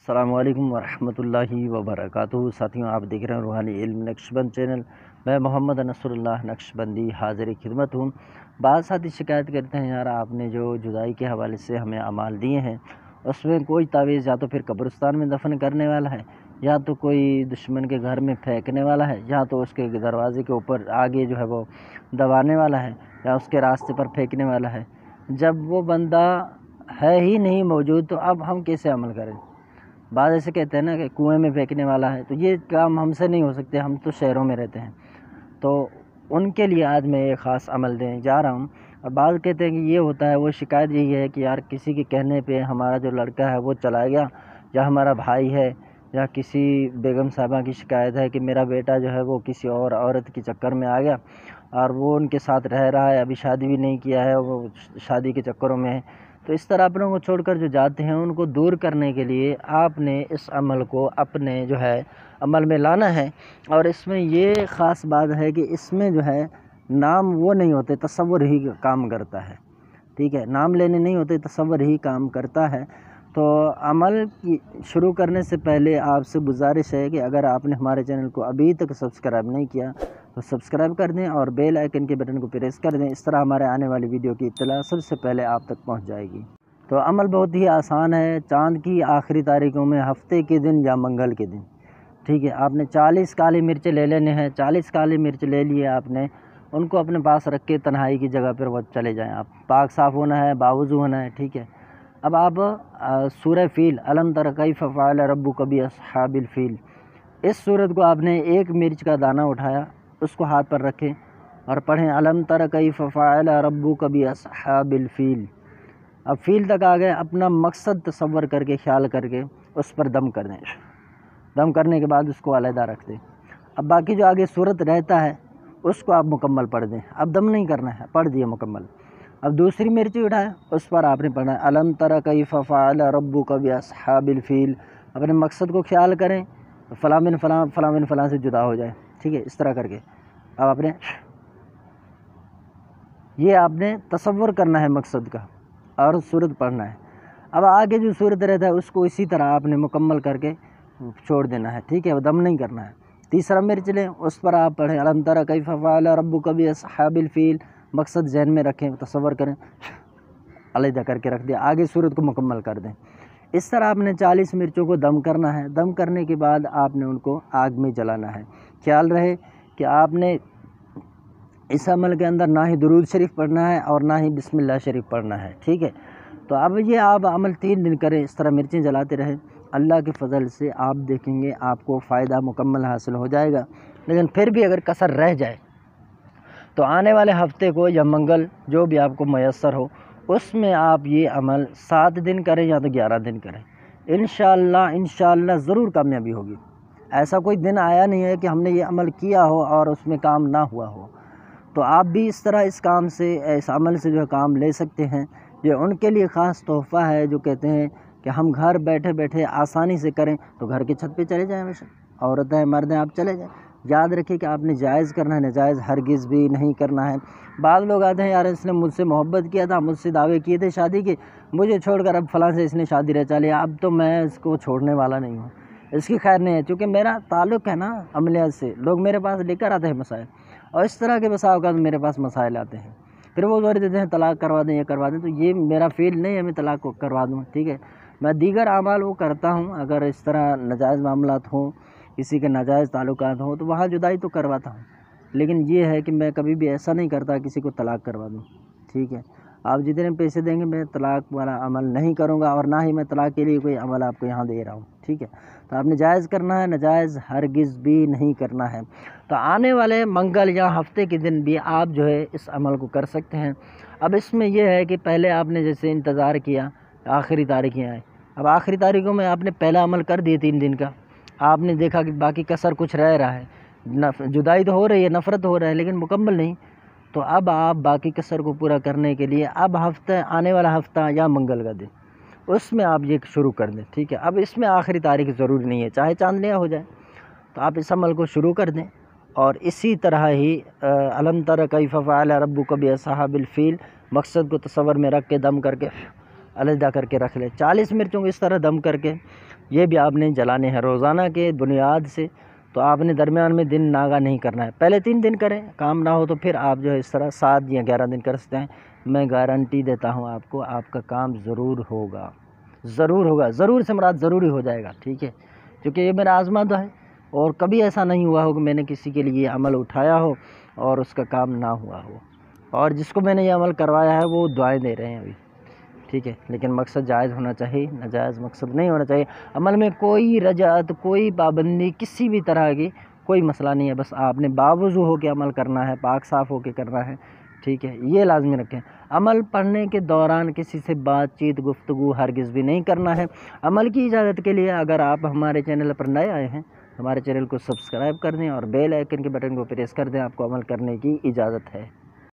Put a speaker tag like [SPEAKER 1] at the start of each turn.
[SPEAKER 1] السلام علیکم ورحمۃ اللہ وبرکاتہ۔ ساتھیوں، آپ دیکھ رہے ہیں روحانی علم نقشبند چینل۔ میں محمد نصر اللہ نقشبندی حاضر خدمت ہوں۔ بعض ساتھی شکایت کرتے ہیں، یار آپ نے جو جدائی کے حوالے سے ہمیں اعمال دیے ہیں اس میں کوئی تعویذ یا تو پھر قبرستان میں دفن کرنے والا ہے، یا تو کوئی دشمن کے گھر میں پھینکنے والا ہے، یا تو اس کے دروازے کے اوپر آگے جو ہے وہ دبانے والا ہے، یا اس کے راستے پر پھینکنے والا ہے۔ جب وہ بندہ ہے ہی نہیں موجود تو اب ہم کیسے عمل کریں؟ بعض ایسے کہتے ہیں نا کہ کنویں میں پھینکنے والا ہے، تو یہ کام ہم سے نہیں ہو سکتے، ہم تو شہروں میں رہتے ہیں۔ تو ان کے لیے آج میں ایک خاص عمل دینے جا رہا ہوں۔ اور بعض کہتے ہیں کہ یہ ہوتا ہے، وہ شکایت یہی ہے کہ یار کسی کے کہنے پہ ہمارا جو لڑکا ہے وہ چلا گیا، یا ہمارا بھائی ہے، یا کسی بیگم صاحبہ کی شکایت ہے کہ میرا بیٹا جو ہے وہ کسی اور عورت کے چکر میں آ گیا اور وہ ان کے ساتھ رہ رہا ہے، ابھی شادی بھی نہیں کیا ہے، وہ شادی کے چکروں میں ہے۔ تو اس طرح اپنوں کو چھوڑ کر جو جاتے ہیں ان کو دور کرنے کے لیے آپ نے اس عمل کو اپنے جو ہے عمل میں لانا ہے۔ اور اس میں یہ خاص بات ہے کہ اس میں جو ہے نام وہ نہیں ہوتے، تصور ہی کام کرتا ہے، ٹھیک ہے؟ نام لینے نہیں ہوتے، تصور ہی کام کرتا ہے۔ تو عمل کی شروع کرنے سے پہلے آپ سے گزارش ہے کہ اگر آپ نے ہمارے چینل کو ابھی تک سبسکرائب نہیں کیا تو سبسکرائب کر دیں اور بیل آئیکن کے بٹن کو پریس کر دیں، اس طرح ہمارے آنے والی ویڈیو کی اطلاع سب سے پہلے آپ تک پہنچ جائے گی۔ تو عمل بہت ہی آسان ہے۔ چاند کی آخری تاریخوں میں ہفتے کے دن یا منگل کے دن، ٹھیک ہے، آپ نے 40 کالی مرچ لے لینے ہیں۔ 40 کالی مرچ لے لیے آپ نے، ان کو اپنے پاس رکھ کے تنہائی کی جگہ پر وہ چلے جائیں۔ آپ پاک صاف ہونا ہے، باوضو ہونا ہے، ٹھیک ہے۔ اب آپ سورہ فیل، الم تر کیف فعل ربک باصحاب الفیل، اس سورت کو آپ نے ایک مرچ کا دانہ اٹھایا، اس کو ہاتھ پر رکھیں اور پڑھیں الم تر کیف فعل ربک باصحاب الفیل۔ اب فیل تک آ گئے، اپنا مقصد تصور کر کے، خیال کر کے اس پر دم کر دیں۔ دم کرنے کے بعد اس کو علیحدہ رکھ دیں۔ اب باقی جو آگے صورت رہتا ہے اس کو آپ مکمل پڑھ دیں، اب دم نہیں کرنا ہے، پڑھ دیے مکمل۔ اب دوسری مرچی اٹھائیں، اس پر آپ نے پڑھنا ہے الم تر کیف فعل ربک باصحاب الفیل۔ اپنے مقصد کو خیال کریں، فلاں بن فلاں، فلاں بن فلاں سے جدا ہو جائے، ٹھیک ہے، اس طرح کر کے اب آپ نے تصور کرنا ہے مقصد کا اور صورت پڑھنا ہے۔ اب آگے جو صورت رہتا ہے اس کو اسی طرح آپ نے مکمل کر کے چھوڑ دینا ہے، ٹھیک ہے، دم نہیں کرنا ہے۔ تیسرا مرچ لیں، اس پر آپ پڑھیں الم تر کیف فعل ربک باصحاب الفیل، مقصد ذہن میں رکھیں، تصور کریں، علیحدہ کر کے رکھ دیں، آگے صورت کو مکمل کر دیں۔ اس طرح آپ نے 40 مرچوں کو دم کرنا ہے۔ دم کرنے کے بعد آپ نے ان کو آگ میں جلانا ہے۔ خیال رہے کہ آپ نے اس عمل کے اندر نہ ہی درود شریف پڑھنا ہے اور نہ ہی بسم اللہ شریف پڑھنا ہے، ٹھیک ہے۔ تو اب یہ آپ عمل 3 دن کریں، اس طرح مرچیں جلاتے رہیں، اللہ کے فضل سے آپ دیکھیں گے آپ کو فائدہ مکمل حاصل ہو جائے گا۔ لیکن پھر بھی اگر کسر رہ جائے تو آنے والے ہفتے کو یا منگل جو بھی آپ کو میسر ہو اس میں آپ یہ عمل 7 دن کریں یا تو 11 دن کریں، انشاءاللہ ضرور کامیابی ہوگی۔ ایسا کوئی دن آیا نہیں ہے کہ ہم نے یہ عمل کیا ہو اور اس میں کام نہ ہوا ہو۔ تو آپ بھی اس طرح اس عمل سے جو ہے کام لے سکتے ہیں۔ یہ ان کے لیے خاص تحفہ ہے جو کہتے ہیں کہ ہم گھر بیٹھے بیٹھے آسانی سے کریں، تو گھر کی چھت پہ چلے جائیں، بے شک عورت ہیں مرد ہیں آپ چلے جائیں۔ یاد رکھیں کہ آپ نے جائز کرنا ہے، ناجائز ہرگز بھی نہیں کرنا ہے۔ بعض لوگ آتے ہیں، یار اس نے مجھ سے محبت کیا تھا، مجھ سے دعوے کیے تھے شادی کے، مجھے چھوڑ کر اب فلاں سے اس نے شادی رچا لیا، اب تو میں اس کو چھوڑنے والا نہیں ہوں، اس کی خیر نہیں ہے، چونکہ میرا تعلق ہے نا عملیات سے، لوگ میرے پاس لے کر آتے ہیں مسائل، اور اس طرح کے بسا اوقات میرے پاس مسائل آتے ہیں، پھر وہ زور دیتے ہیں طلاق کروا دیں، یہ کروا دیں، تو یہ میرا فیل نہیں ہے میں طلاق کو کروا دوں، ٹھیک ہے۔ میں دیگر اعمال وہ کرتا ہوں، اگر اس طرح ناجائز معاملات ہوں، کسی کے ناجائز تعلقات ہوں تو وہاں جدائی تو کرواتا ہوں، لیکن یہ ہے کہ میں کبھی بھی ایسا نہیں کرتا کسی کو طلاق کروا دوں، ٹھیک ہے۔ آپ جتنے پیسے دیں گے میں طلاق والا عمل نہیں کروں گا، اور نہ ہی میں طلاق کے لیے کوئی عمل آپ کو یہاں دے رہا ہوں، ٹھیک ہے۔ تو آپ نے جائز کرنا ہے، ناجائز ہرگز بھی نہیں کرنا ہے۔ تو آنے والے منگل یا ہفتے کے دن بھی آپ جو ہے اس عمل کو کر سکتے ہیں۔ اب اس میں یہ ہے کہ پہلے آپ نے جیسے انتظار کیا آخری تاریخیں آئیں، اب آخری تاریخوں میں آپ نے پہلا عمل کر دیے 3 دن کا، آپ نے دیکھا کہ باقی کسر کچھ رہ رہا ہے، جدائی تو ہو رہی ہے، نفرت ہو رہا ہے، لیکن مکمل نہیں، تو اب آپ باقی کسر کو پورا کرنے کے لیے اب آنے والا ہفتہ یا منگل کا دن اس میں آپ یہ شروع کر دیں، ٹھیک ہے۔ اب اس میں آخری تاریخ ضروری نہیں ہے، چاہے چاندنیاں ہو جائے، تو آپ اس عمل کو شروع کر دیں، اور اسی طرح ہی الم تر کیف فعل ربک باصحاب الفیل مقصد کو تصور میں رکھ کے دم کر کے علیحدہ کر کے رکھ لیں۔ 40 مرچوں کو اس طرح دم کر کے یہ بھی آپ نے جلانے ہیں روزانہ کے بنیاد سے. تو آپ نے درمیان میں دن ناغہ نہیں کرنا ہے. پہلے 3 دن کریں, کام نہ ہو تو پھر آپ جو ہے اس طرح 7 یا 11 دن کر سکتے ہیں. میں گارنٹی دیتا ہوں آپ کو, آپ کا کام ضرور ہوگا, ضرور ہوگا. ضرور سے مراد ضروری ہو جائے گا, ٹھیک ہے, کیونکہ یہ میرا آزمادہ ہے. اور کبھی ایسا نہیں ہوا ہو کہ میں نے کسی کے لیے عمل اٹھایا ہو اور اس کا کام نہ ہوا ہو. اور جس کو میں نے یہ عمل کروایا ہے وہ دعائیں دے رہے ہیں ابھی, ٹھیک ہے. لیکن مقصد جائز ہونا چاہیے, ناجائز مقصد نہیں ہونا چاہیے. عمل میں کوئی رجعت, کوئی پابندی, کسی بھی طرح کی کوئی مسئلہ نہیں ہے. بس آپ نے باوضو ہو کے عمل کرنا ہے, پاک صاف ہو کے کرنا ہے, ٹھیک ہے. یہ لازمی رکھیں. عمل پڑھنے کے دوران کسی سے بات چیت گفتگو ہرگز بھی نہیں کرنا ہے. عمل کی اجازت کے لیے اگر آپ ہمارے چینل پر نئے آئے ہیں, ہمارے چینل کو سبسکرائب کر دیں اور بیل آئیکن کے بٹن کو پریس کر دیں. آپ کو عمل کرنے کی اجازت ہے.